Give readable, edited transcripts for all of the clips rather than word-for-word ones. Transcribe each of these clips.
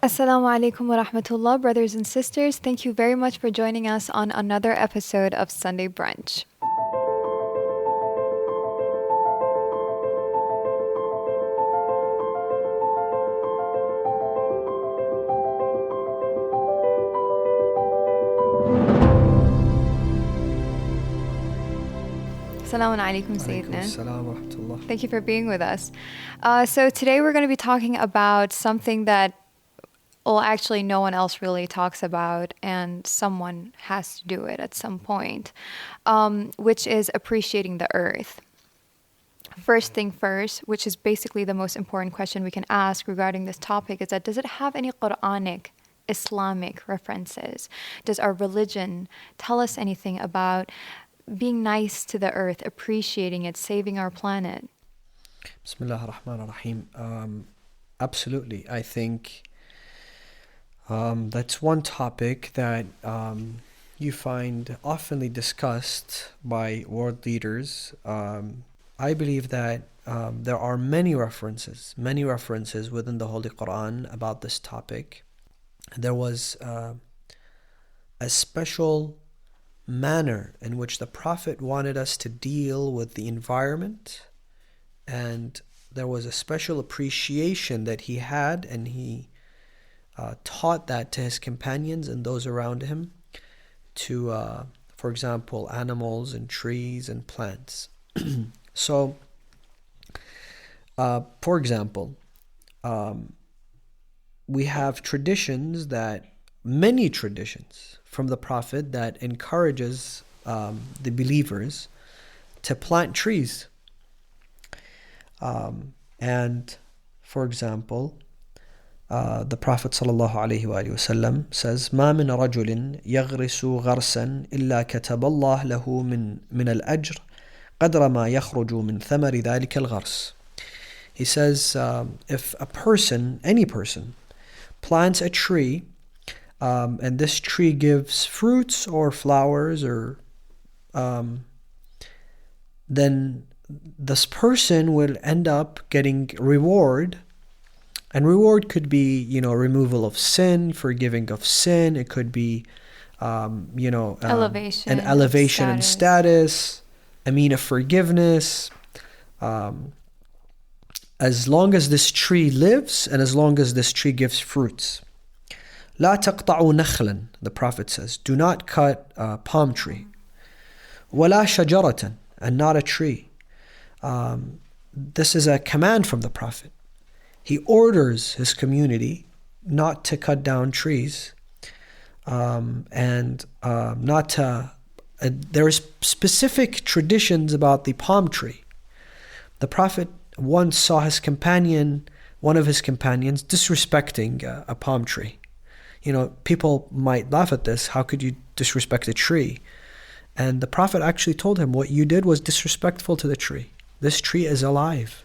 Assalamu alaikum wa rahmatullah, brothers and sisters. Thank you very much for joining us on another episode of Sunday Brunch. Assalamu alaikum, Sayyidina. Assalamu wa rahmatullah. Thank you for being with us. So today we're going to be talking about something that, well, actually no one else really talks about, and someone has to do it at some point, which is appreciating the earth. First thing first, which is basically the most important question we can ask regarding this topic, is that does it have any Quranic, Islamic references? Does our religion tell us anything about being nice to the earth, appreciating it, saving our planet? Bismillah ar-Rahman ar-Rahim. Absolutely. I think that's one topic that you find oftenly discussed by world leaders. I believe that there are many references within the Holy Quran about this topic. There was a special manner in which the Prophet wanted us to deal with the environment, and there was a special appreciation that he had, and he taught that to his companions and those around him, to for example, animals and trees and plants. So for example, we have many traditions from the Prophet that encourages the believers to plant trees. And for example, the Prophet ﷺ says, "ما من رجل يغرس غرسا إلا كتب الله له من الأجر قدر ما يخرج من ثمر ذلك الغرس." He says, if any person, plants a tree, and this tree gives fruits or flowers, or then this person will end up getting reward. And reward could be, removal of sin, forgiving of sin. It could be, Elevation, an elevation in status, a mean of forgiveness. As long as this tree lives, and as long as this tree gives fruits. لا تقطعوا نخلا, the Prophet says, do not cut a palm tree. ولا شجرة, and not a tree. This is a command from the Prophet. He orders his community not to cut down trees, and not to. There is specific traditions about the palm tree. The Prophet once saw one of his companions, disrespecting a palm tree. People might laugh at this. How could you disrespect a tree? And the Prophet actually told him, what you did was disrespectful to the tree. This tree is alive.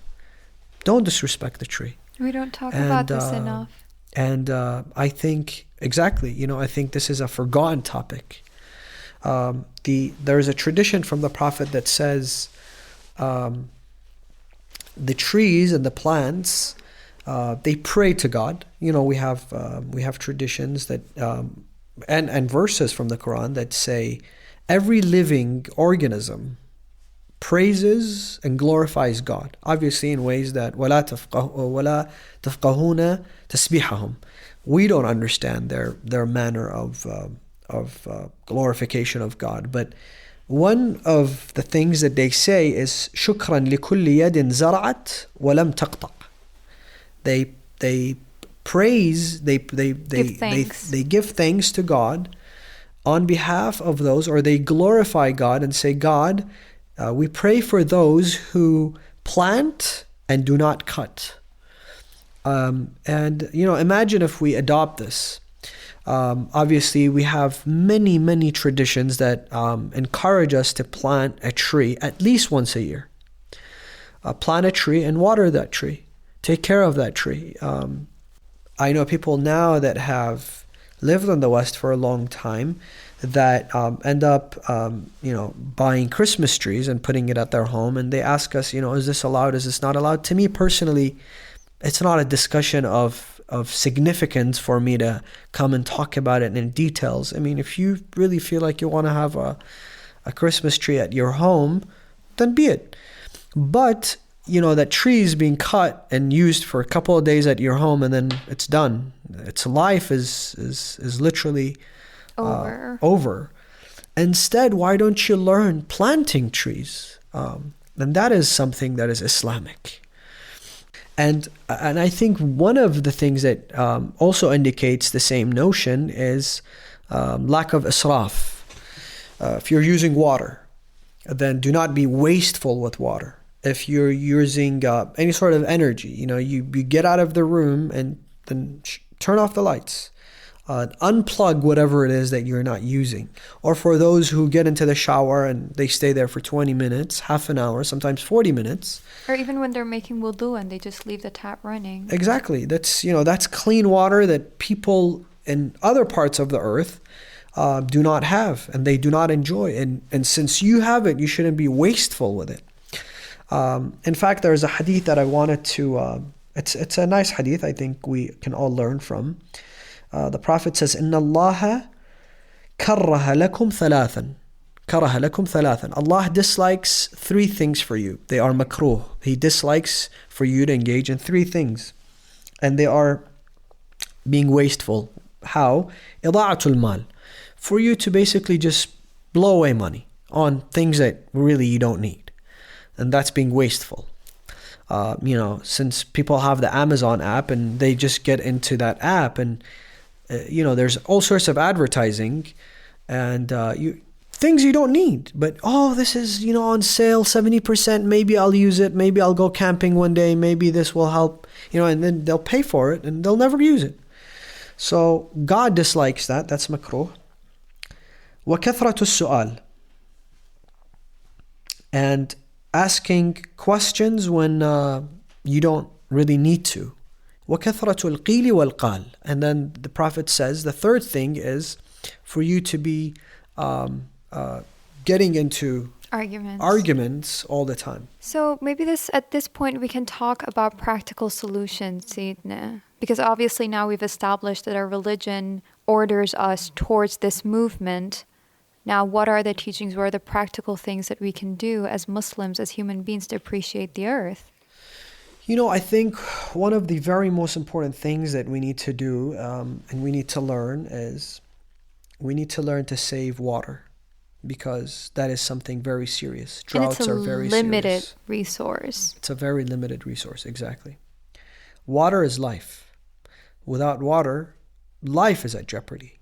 Don't disrespect the tree. We don't talk about this enough. And I think, exactly, I think this is a forgotten topic. There is a tradition from the Prophet that says the trees and the plants, they pray to God. We have traditions that and verses from the Quran that say every living organism praises and glorifies God, obviously in ways that وَلَا تَفْقَهُونَ تَسْبِيحَهُم. We don't understand their manner of glorification of God, but one of the things that they say is شُكْرًا لِكُلِّ يَدٍ زَرَعَتْ وَلَمْ تَقْطَعْ. They praise, they give thanks to God on behalf of those, or they glorify God and say, God, we pray for those who plant and do not cut. And imagine if we adopt this. Obviously, we have many traditions that encourage us to plant a tree at least once a year. Plant a tree and water that tree. Take care of that tree. I know people now that have lived in the West for a long time that end up, buying Christmas trees and putting it at their home, and they ask us, is this allowed? Is this not allowed? To me personally, it's not a discussion of of significance for me to come and talk about it in details. I mean, if you really feel like you want to have a Christmas tree at your home, then be it. But, that tree is being cut and used for a couple of days at your home and then it's done. Its life is literally over. Instead, why don't you learn planting trees? And that is something that is Islamic. And I think one of the things that also indicates the same notion is lack of israf. If you're using water, then do not be wasteful with water. If you're using any sort of energy, you get out of the room and then turn off the lights. Unplug whatever it is that you're not using. Or for those who get into the shower and they stay there for 20 minutes, half an hour, sometimes 40 minutes. Or even when they're making wudu and they just leave the tap running. Exactly. That's clean water that people in other parts of the earth do not have and they do not enjoy. And since you have it, you shouldn't be wasteful with it. In fact, there's a hadith that I wanted to, it's a nice hadith I think we can all learn from. The Prophet says, إِنَّ اللَّهَ كَرَّهَ لَكُمْ ثَلَاثًا. Allah dislikes three things for you. They are makruh. He dislikes for you to engage in three things. And they are being wasteful. How? إِضَاعَةُ الْمَالِ. For you to basically just blow away money on things that really you don't need. And that's being wasteful. Since people have the Amazon app and they just get into that app and there's all sorts of advertising and things you don't need. But, this is, on sale, 70%. Maybe I'll use it. Maybe I'll go camping one day. Maybe this will help, and then they'll pay for it and they'll never use it. So God dislikes that. That's makruh. وَكَثْرَةُ السُّؤَالِ. And asking questions when you don't really need to. وَكَثْرَةُ الْقِيلِ وَالْقَالِ. And then the Prophet says the third thing is for you to be getting into arguments all the time. So maybe at this point we can talk about practical solutions, Sayyidina. Because obviously now we've established that our religion orders us towards this movement. Now, what are the teachings? What are the practical things that we can do as Muslims, as human beings, to appreciate the earth? I think one of the very most important things that we need to do and we need to learn is we need to learn to save water because that is something very serious. Droughts are very serious. It's a limited resource. It's a very limited resource, exactly. Water is life. Without water, life is at jeopardy.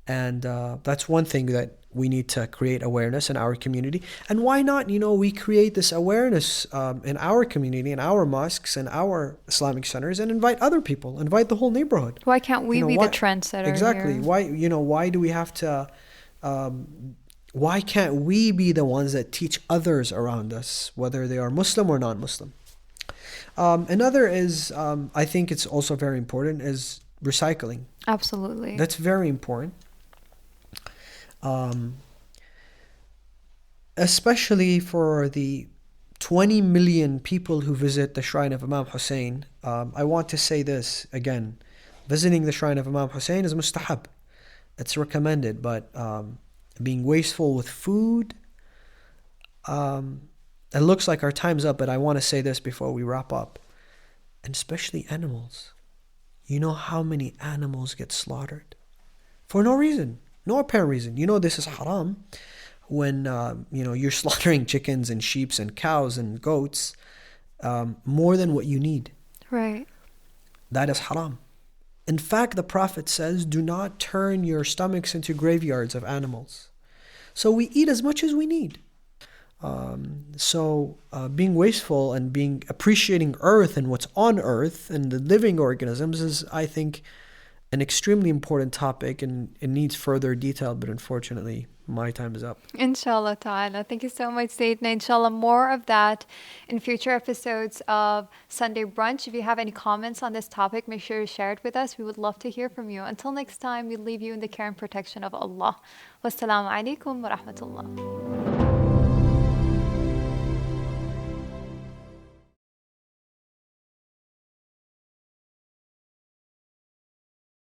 And that's one thing that we need to create awareness in our community. And why not, we create this awareness in our community, in our mosques, in our Islamic centers, and invite other people, invite the whole neighborhood. Why can't we be the trendsetter? Exactly. Here? Why do we have to, why can't we be the ones that teach others around us, whether they are Muslim or non-Muslim? Another is, I think it's also very important, is recycling. Absolutely. That's very important. Especially for the 20 million people who visit the shrine of Imam Hussein. I want to say this again. Visiting the shrine of Imam Hussein is mustahab. It's recommended, but being wasteful with food, it looks like our time's up, but I want to say this before we wrap up. And especially animals. You know how many animals get slaughtered? For no reason. No apparent reason. This is haram when, you're slaughtering chickens and sheep and cows and goats more than what you need. Right. That is haram. In fact, the Prophet says, do not turn your stomachs into graveyards of animals. So we eat as much as we need. So being wasteful and appreciating earth and what's on earth and the living organisms is, I think, an extremely important topic, and it needs further detail, but unfortunately my time is up. Inshallah ta'ala. Thank you so much, Sayyidina. Inshallah, more of that in future episodes of Sunday Brunch. If you have any comments on this topic, make sure to share it with us. We would love to hear from you. Until next time, we leave you in the care and protection of Allah. Wassalamu alaikum wa rahmatullah.